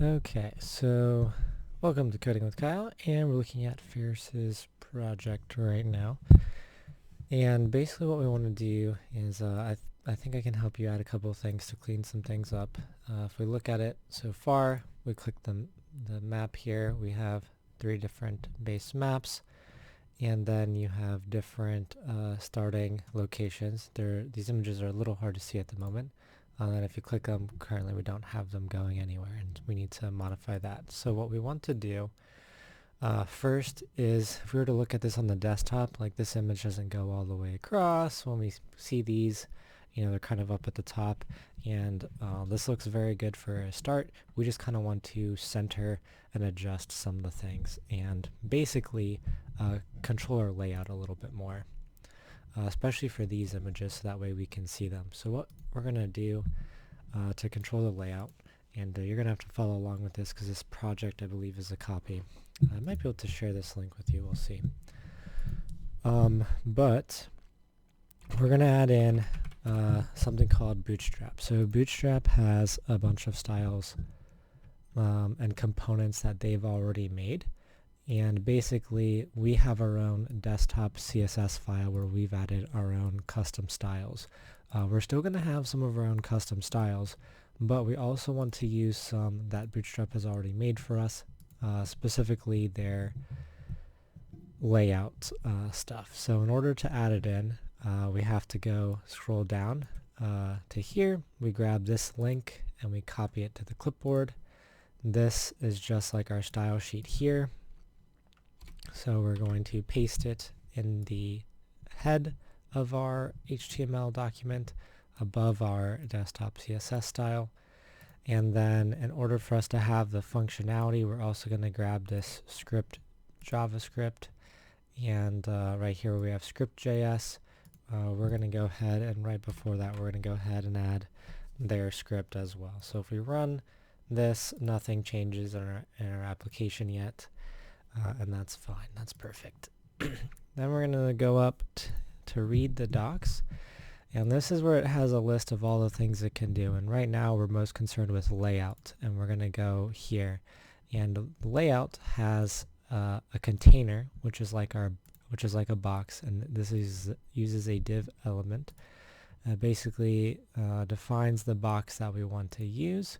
Okay, so welcome to Coding with Kyle, and we're looking at Ferris's project right now. And basically what we want to do is, I think I can help you add a couple of things to clean some things up. If we look at it so far, we click the map here, we have 3 different base maps, and then you have different starting locations. These images are a little hard to see at the moment. And if you click them, currently we don't have them going anywhere, and we need to modify that. So what we want to do first is, if we were to look at this on the desktop, like this image doesn't go all the way across. When we see these, they're kind of up at the top, and this looks very good for a start. We just kind of want to center and adjust some of the things, and basically control our layout a little bit more. Especially for these images, so that way we can see them. So what we're going to do to control the layout, and you're going to have to follow along with this because this project, I believe, is a copy. I might be able to share this link with you, we'll see. But we're going to add in something called Bootstrap. So Bootstrap has a bunch of styles and components that they've already made. And basically we have our own desktop CSS file where we've added our own custom styles. We're still going to have some of our own custom styles, but we also want to use some that Bootstrap has already made for us, specifically their layout stuff. So in order to add it in, we have to scroll down to here. We grab this link and we copy it to the clipboard. This is just like our style sheet here. So we're going to paste it in the head of our HTML document above our desktop CSS style. And then in order for us to have the functionality, we're also going to grab this script JavaScript, and right here we have script.js. We're going to go ahead, and right before that we're going to go ahead and add their script as well. So if we run this, nothing changes in our application yet. And that's fine, that's perfect. Then we're going to go up to read the docs, and this is where it has a list of all the things it can do. And right now we're most concerned with layout, and we're going to go here. And layout has a container, which is like a box, and this uses a div element. Basically defines the box that we want to use.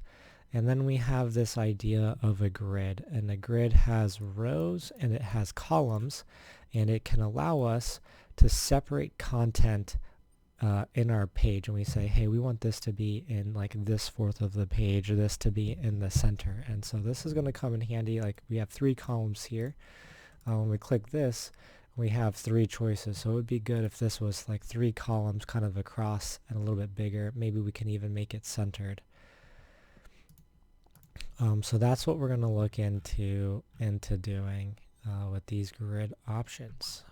And then we have this idea of a grid, and a grid has rows and it has columns, and it can allow us to separate content in our page. And we say, hey, we want this to be in like this fourth of the page, or this to be in the center. And so this is going to come in handy. Like we have 3 columns here. When we click this, we have 3 choices. So it would be good if this was like 3 columns kind of across and a little bit bigger. Maybe we can even make it centered. So that's what we're going to look into doing with these grid options.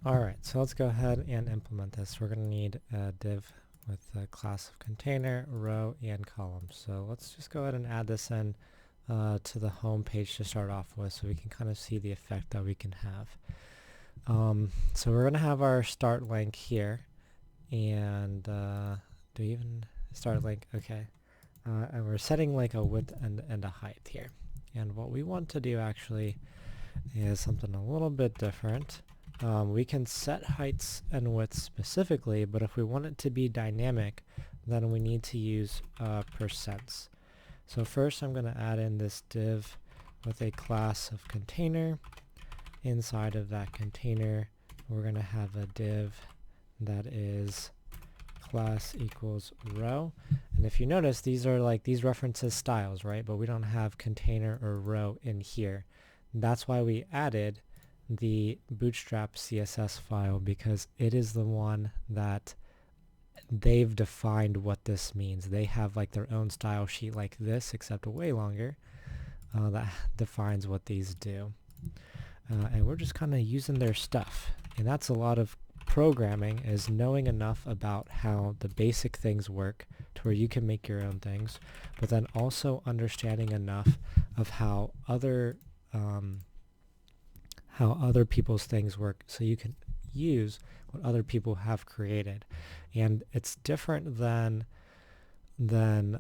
Alright, so let's go ahead and implement this. We're going to need a div with a class of container, row, and column. So let's just go ahead and add this in to the home page to start off with, so we can kind of see the effect that we can have. So we're going to have our start link here, and do we even start link? Okay. And we're setting like a width and a height here. And what we want to do actually is something a little bit different. We can set heights and widths specifically, but if we want it to be dynamic, then we need to use percents. So first I'm going to add in this div with a class of container. Inside of that container, we're going to have a div that is class equals row. And if you notice, these references styles, right? But we don't have container or row in here. That's why we added the Bootstrap CSS file, because it is the one that they've defined what this means. They have like their own style sheet like this, except way longer, that defines what these do. And we're just kind of using their stuff. And that's a lot of programming, is knowing enough about how the basic things work to where you can make your own things, but then also understanding enough of how other people's things work, so you can use what other people have created. And it's different than than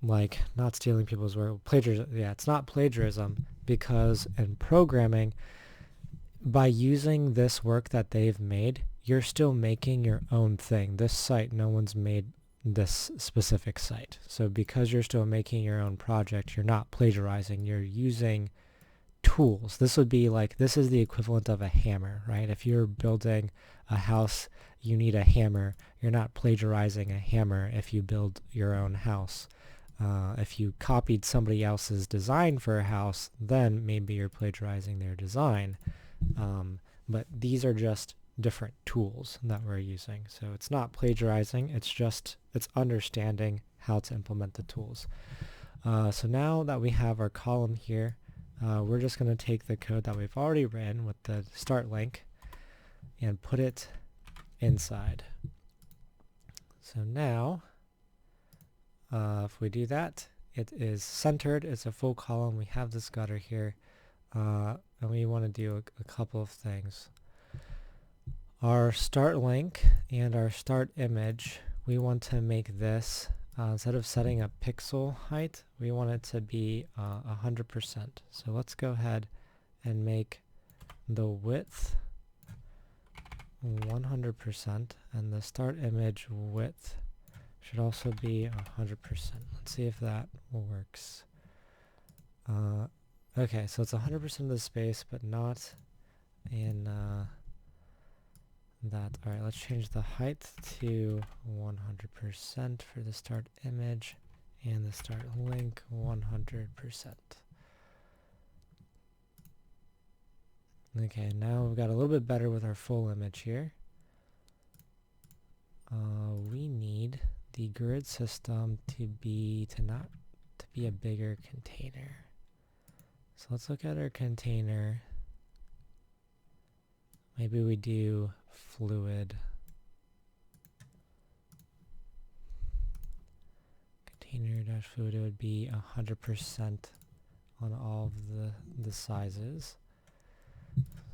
like not stealing people's work. Plagiarism. Yeah, it's not plagiarism because in programming, by using this work that they've made, you're still making your own thing. This site, no one's made this specific site. So because you're still making your own project, you're not plagiarizing. You're using tools. This would be like, this is the equivalent of a hammer, right? If you're building a house, you need a hammer. You're not plagiarizing a hammer if you build your own house. If you copied somebody else's design for a house, then maybe you're plagiarizing their design. But these are just different tools that we're using. So it's not plagiarizing, it's understanding how to implement the tools. So now that we have our column here, we're just going to take the code that we've already written with the start link and put it inside. So now, if we do that, it is centered, it's a full column, we have this gutter here, and we want to do a couple of things. Our start link and our start image, we want to make this, instead of setting a pixel height, we want it to be 100%. So let's go ahead and make the width 100% and the start image width should also be 100%. Let's see if that works. Okay, so it's 100% of the space, but not in that. Alright, let's change the height to 100% for the start image and the start link 100%. Okay, now we've got a little bit better with our full image here. We need the grid system to be a bigger container. So let's look at our container. Maybe we do fluid. Container-fluid, it would be 100% on all of the sizes.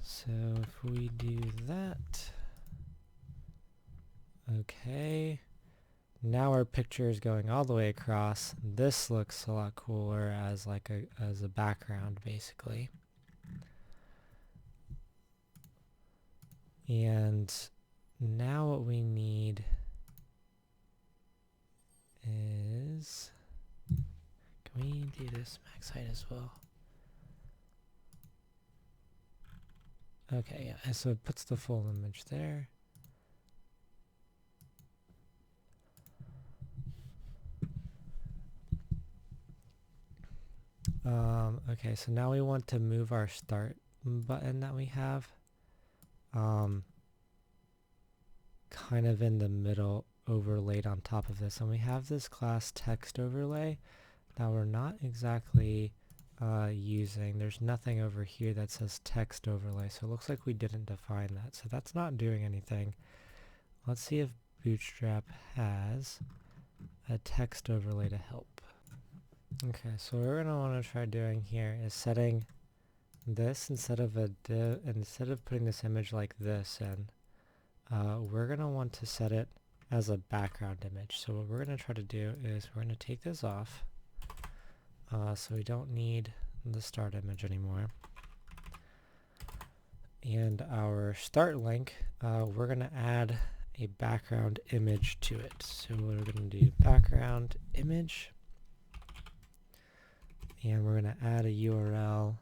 So if we do that, okay. Now our picture is going all the way across. This looks a lot cooler as like as a background, basically. And now what we need is, can we do this max height as well? Okay, yeah, so it puts the full image there. Okay, so now we want to move our start button that we have kind of in the middle, overlaid on top of this, and we have this class text overlay that we're not exactly using. There's nothing over here that says text overlay, so it looks like we didn't define that, so that's not doing anything. Let's see if Bootstrap has a text overlay to help. Okay, so what we're going to want to try doing here is setting this instead of putting this image like this in, we're going to want to set it as a background image. So what we're going to try to do is we're going to take this off, so we don't need the start image anymore. And our start link, we're going to add a background image to it. So we're going to do background image, and we're going to add a URL.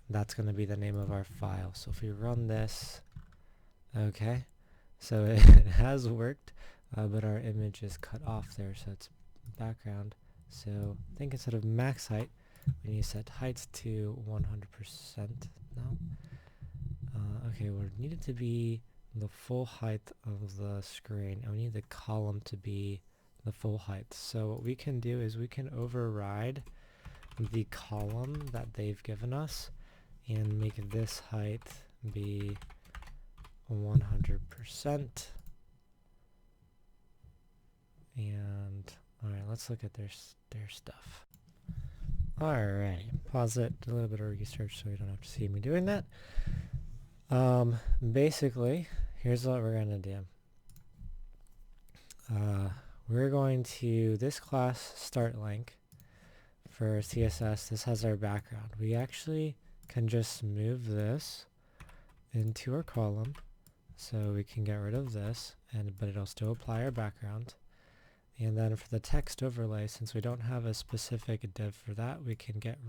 That's going to be the name of our file. So if we run this, okay, so it has worked, but our image is cut off there, so it's background. So I think instead of max height, we need to set height to 100% now. Okay, we need it to be the full height of the screen, and we need the column to be the full height. So what we can do is we can override the column that they've given us and make this height be 100%. And alright, let's look at their stuff. Alright, pause it, do a little bit of research so you don't have to see me doing that. Basically, here's what we're gonna do. we're going to this class start link for CSS. This has our background. We actually can just move this into our column, so we can get rid of this, but it'll still apply our background. And then for the text overlay, since we don't have a specific div for that, we can get,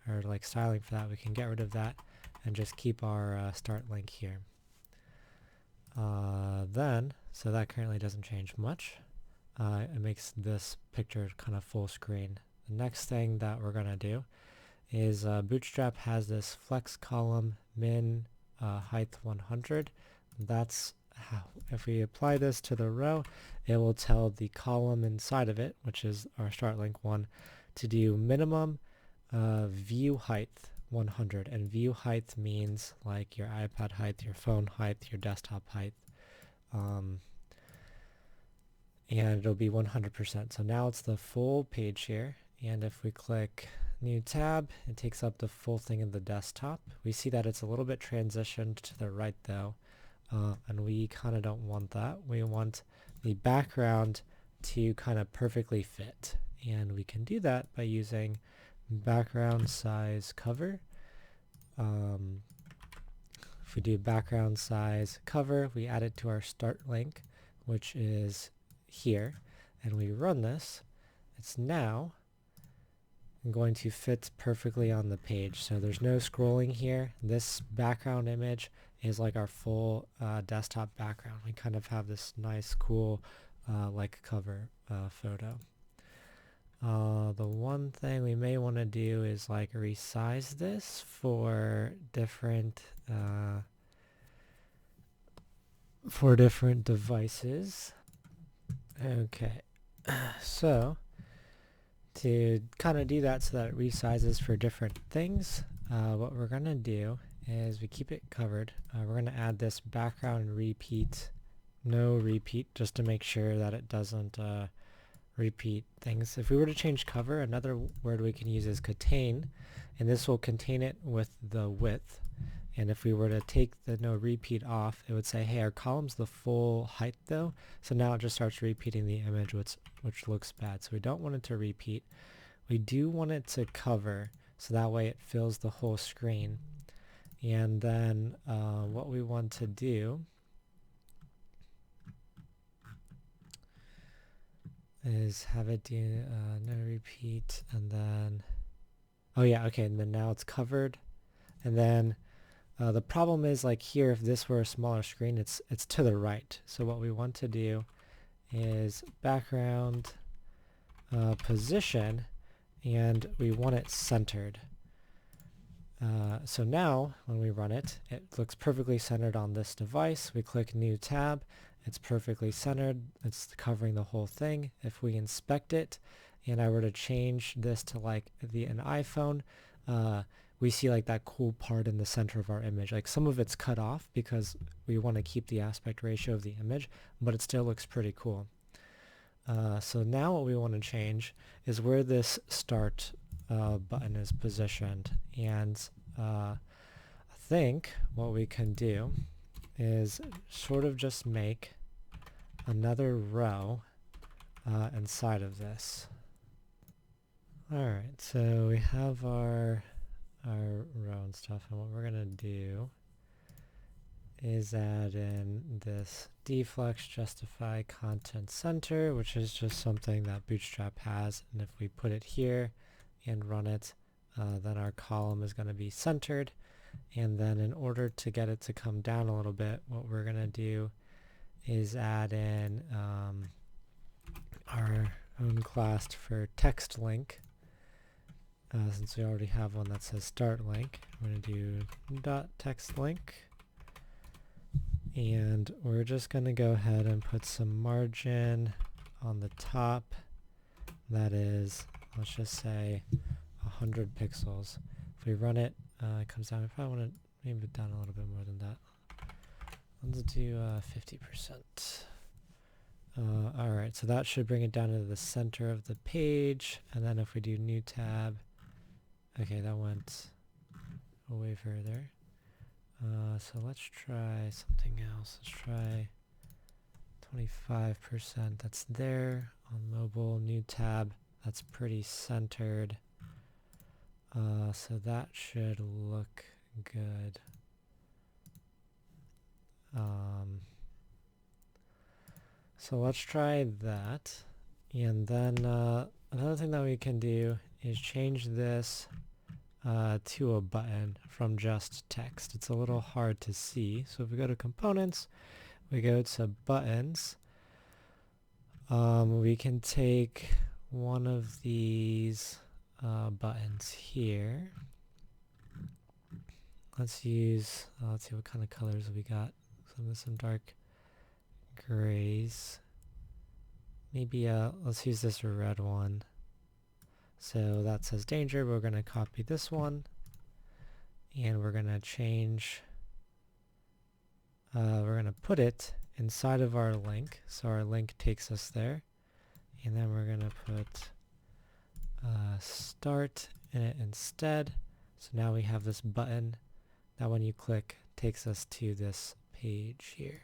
or like styling for that, we can get rid of that and just keep our start link here. So that currently doesn't change much. It makes this picture kind of full screen. The next thing that we're going to do is Bootstrap has this flex column min height 100. That's how, if we apply this to the row, it will tell the column inside of it, which is our start link 1, to do minimum view height 100. And view height means like your iPad height, your phone height, your desktop height. And it'll be 100%. So now it's the full page here. And if we click new tab, it takes up the full thing in the desktop. We see that it's a little bit transitioned to the right though. And we kind of don't want that. We want the background to kind of perfectly fit. And we can do that by using background size cover. If we do background size cover, we add it to our start link, which is here, and we run this. It's now going to fit perfectly on the page. So there's no scrolling here. This background image is like our full desktop background. We kind of have this nice, cool, like cover photo. The one thing we may want to do is like resize this for different devices. Okay, so to kind of do that so that it resizes for different things, what we're going to do is we keep it covered. We're going to add this background repeat, no repeat, just to make sure that it doesn't repeat things. If we were to change cover, another word we can use is contain, and this will contain it with the width. And if we were to take the no repeat off, it would say, hey, our column's the full height though, so now it just starts repeating the image, which looks bad. So we don't want it to repeat. We do want it to cover, so that way it fills the whole screen. And then what we want to do is have it do no repeat, and then, oh yeah, okay, and then now it's covered. And then the problem is, like here, if this were a smaller screen, it's to the right. So what we want to do is background position, and we want it centered. So now when we run it, it looks perfectly centered on this device. We click new tab, it's perfectly centered, it's covering the whole thing. If we inspect it and I were to change this to like an iPhone, we see like that cool part in the center of our image. Like some of it's cut off because we want to keep the aspect ratio of the image, but it still looks pretty cool. So now what we want to change is where this start button is positioned. And I think what we can do is sort of just make another row inside of this. Alright, so we have our row and stuff, and what we're gonna do is add in this deflex justify content center, which is just something that Bootstrap has, and if we put it here and run it, then our column is going to be centered. And then in order to get it to come down a little bit, what we're going to do is add in our own class for text link. Since we already have one that says start link, I'm going to do dot text link, and we're just going to go ahead and put some margin on the top. That is, let's just say 100 pixels. If we run it, it comes down. I probably want to maybe it down a little bit more than that. Let's do 50%. Alright, so that should bring it down to the center of the page. And then if we do new tab, okay, that went way further. So let's try something else. Let's try 25%, that's there. On mobile, new tab, that's pretty centered. So that should look good. So let's try that. And then another thing that we can do is change this to a button from just text. It's a little hard to see. So if we go to components, we go to buttons. We can take one of these buttons here. Let's see what kind of colors we got. Some dark grays. Maybe let's use this red one. So that says danger. We're going to copy this one, and we're going to change. We're going to put it inside of our link, so our link takes us there, and then we're going to put start in it instead. So now we have this button that when you click takes us to this page here.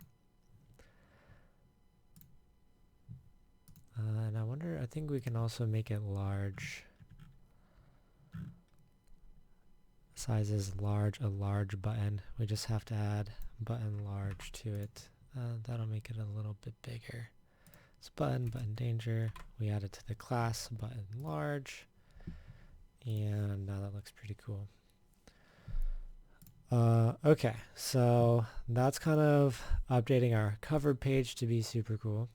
And I think we can also make it large. Size is large, a large button. We just have to add button large to it. That'll make it a little bit bigger. It's button danger. We add it to the class, button large. And now that looks pretty cool. Okay, so that's kind of updating our cover page to be super cool.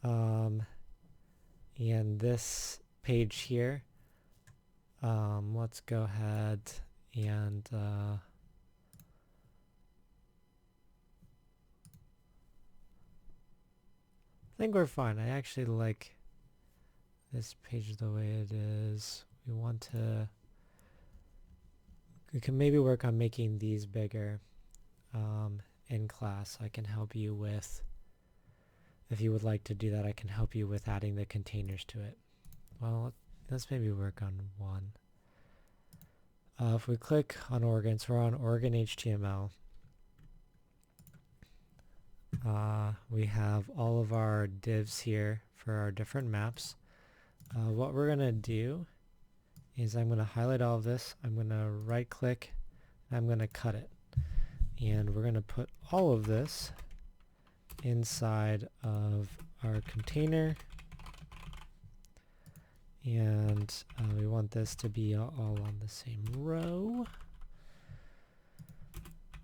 And this page here, let's go ahead and I think we're fine. I actually like this page the way it is. We can maybe work on making these bigger in class. I can help you with, if you would like to do that, I can help you with adding the containers to it. Well, let's maybe work on one. If we click on organs, we're on organ HTML. We have all of our divs here for our different maps. What we're going to do is I'm going to highlight all of this. I'm going to right click, and I'm going to cut it. And we're going to put all of this inside of our container. And we want this to be all on the same row.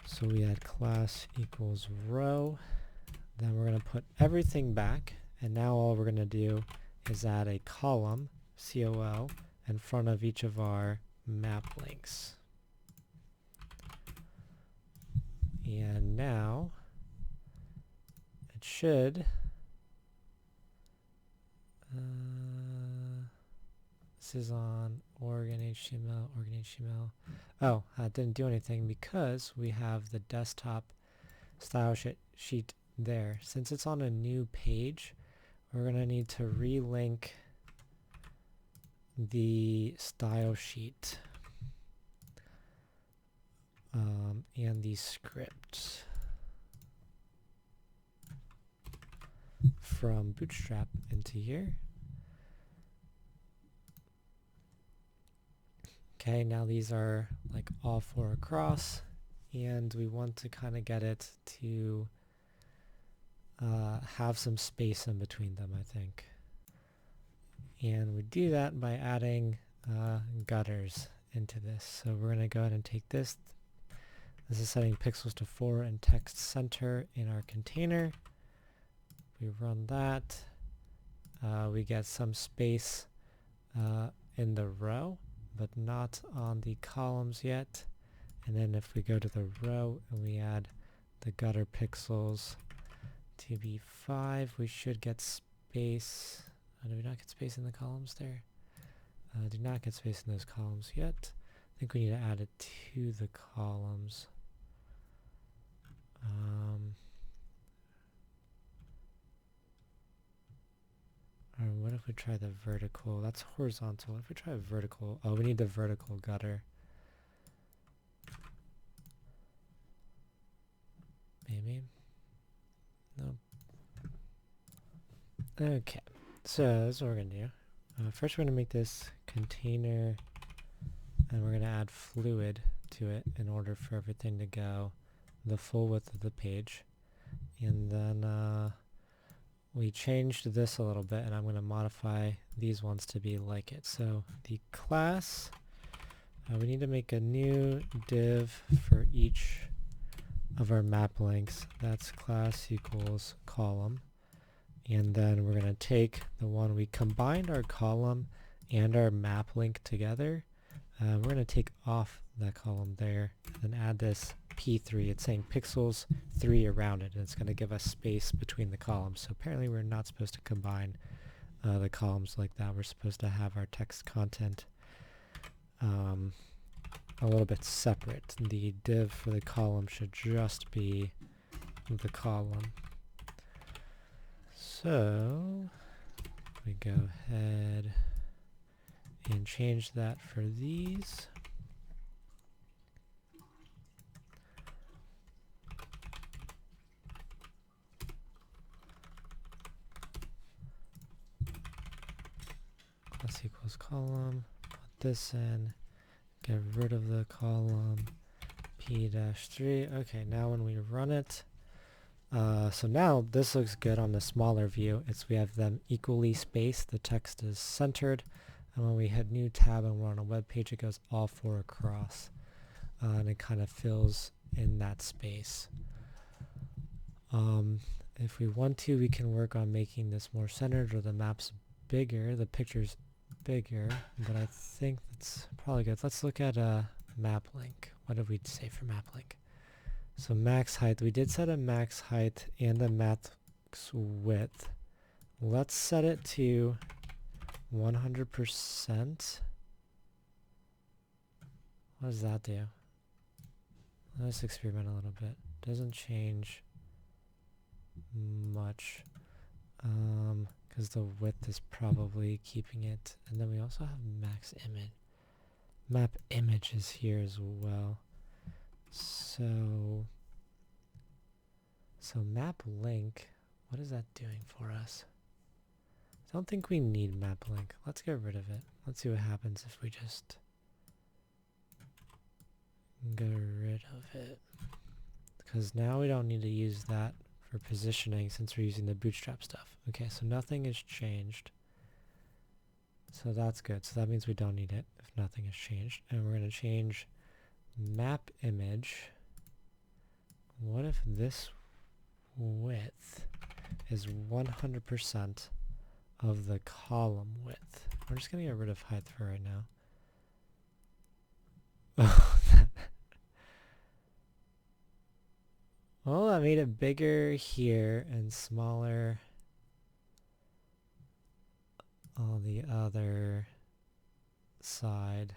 So we add class equals row. Then we're going to put everything back. And now all we're going to do is add a column, COL, in front of each of our map links. And now it should this is on organ HTML. Oh, it didn't do anything because we have the desktop style sheet there. Since it's on a new page, we're going to need to relink the style sheet and the script from Bootstrap into here. Okay, now these are like all four across, and we want to kind of get it to have some space in between them, I think. And we do that by adding gutters into this. So we're going to go ahead and take this. This is setting pixels to 4 and text center in our container. We run that. We get some space in the row, but not on the columns yet. And then if we go to the row and we add the gutter pixels to be 5, we should get space. Do we not get space in the columns there? Do not get space in those columns yet. I think we need to add it to the columns. Or what if we try the vertical? That's horizontal. What if we try a vertical? Oh, we need the vertical gutter. Maybe? Nope. Okay, so that's what we're gonna do. First we're gonna make this container, and we're gonna add fluid to it in order for everything to go the full width of the page. And then we changed this a little bit, and I'm going to modify these ones to be like it. So the class, we need to make a new div for each of our map links. That's class equals column. And then we're going to take the one we combined our column and our map link together. We're going to take off that column there and add this P3. It's saying pixels 3 around it, and it's going to give us space between the columns. So apparently we're not supposed to combine the columns like that. We're supposed to have our text content a little bit separate. The div for the column should just be the column. So we go ahead and change that for these. Class equals column, put this in, get rid of the column, P-3. Okay, now when we run it, so now this looks good on the smaller view. We have them equally spaced, the text is centered, and when we hit new tab and we're on a web page, it goes all 4 across, and it kind of fills in that space. If we want to, we can work on making this more centered, or the map's bigger, the picture's bigger, but I think that's probably good. Let's look at a map link. What did we say for map link? So max height, we did set a max height and a max width. Let's set it to 100%. What does that do? Let's experiment a little bit. Doesn't change much, because the width is probably keeping it. And then we also have max image. Map image is here as well. So map link, what is that doing for us? I don't think we need map link. Let's get rid of it. Let's see what happens if we just get rid of it. Because now we don't need to use that for positioning since we're using the bootstrap stuff. Okay, so nothing has changed. So that's good. So that means we don't need it if nothing has changed. And we're going to change map image. What if this width is 100% of the column width? We're just going to get rid of height for right now. Well, I made it bigger here and smaller on the other side.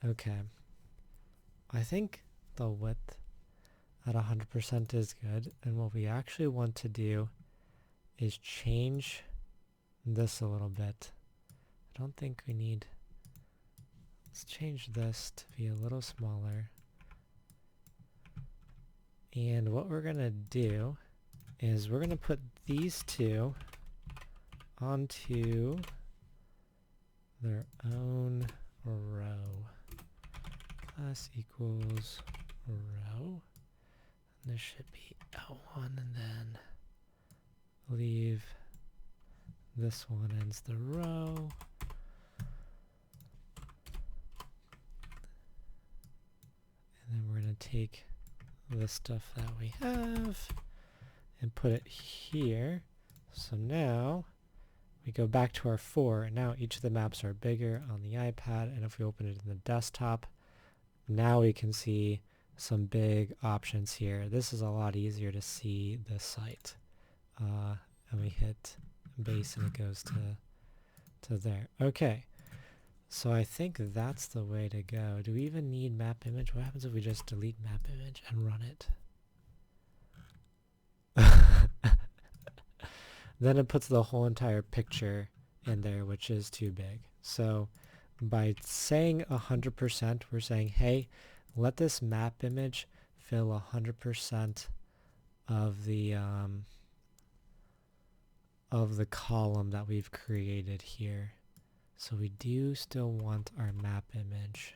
Okay. I think the width at 100% is good, and what we actually want to do is change this a little bit. I don't think we need, let's change this to be a little smaller. And what we're going to do is we're going to put these two onto their own row. Class equals row. And this should be L1, and then leave this one ends the row. And then we're going to take the stuff that we have and put it here. So now we go back to our 4, and now each of the maps are bigger on the iPad, and if we open it in the desktop, now we can see some big options here. This is a lot easier to see the site. And we hit base and it goes to there. Okay. So I think that's the way to go. Do we even need map image? What happens if we just delete map image and run it? Then it puts the whole entire picture in there, which is too big. So by saying 100%, we're saying, hey, let this map image fill 100% of the column that we've created here. So we do still want our map image.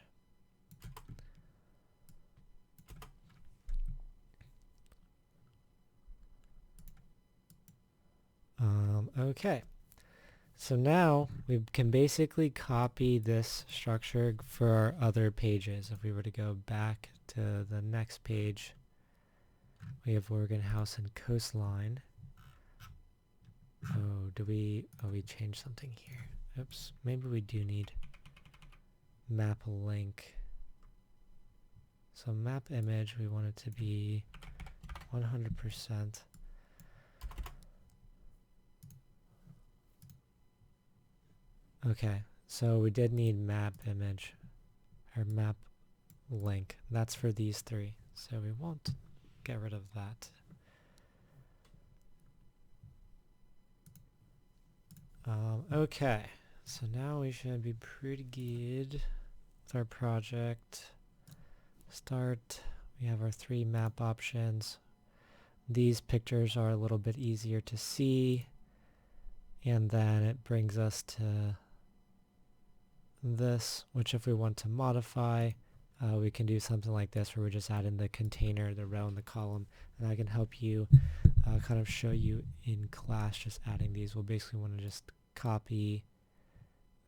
Okay, so now we can basically copy this structure for our other pages. If we were to go back to the next page, we have Oregon House and Coastline. Oh, we changed something here. Oops, maybe we do need map link. So map image, we want it to be 100%. Okay, so we did need map image, or map link. That's for these three, so we won't get rid of that. Okay, so now we should be pretty good with our project. Start, we have our 3 map options. These pictures are a little bit easier to see, and then it brings us to this, which if we want to modify, we can do something like this where we just add in the container, the row, and the column, and I can help you kind of show you in class just adding these. We'll basically want to just copy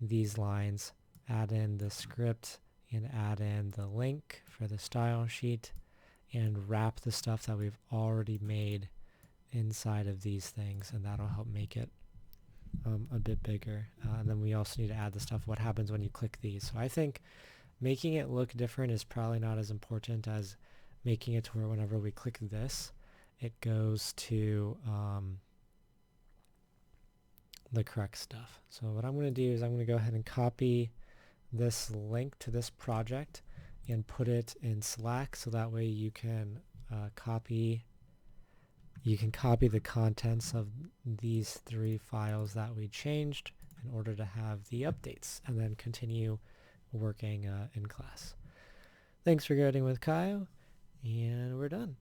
these lines, add in the script, and add in the link for the style sheet, and wrap the stuff that we've already made inside of these things, and that'll help make it a bit bigger. And then we also need to add the stuff, what happens when you click these. So I think making it look different is probably not as important as making it to where whenever we click this, it goes to the correct stuff. So what I'm going to do is I'm going to go ahead and copy this link to this project and put it in Slack, so that way you can copy the contents of these 3 files that we changed in order to have the updates, and then continue working in class. Thanks for coding with Kyle, and we're done.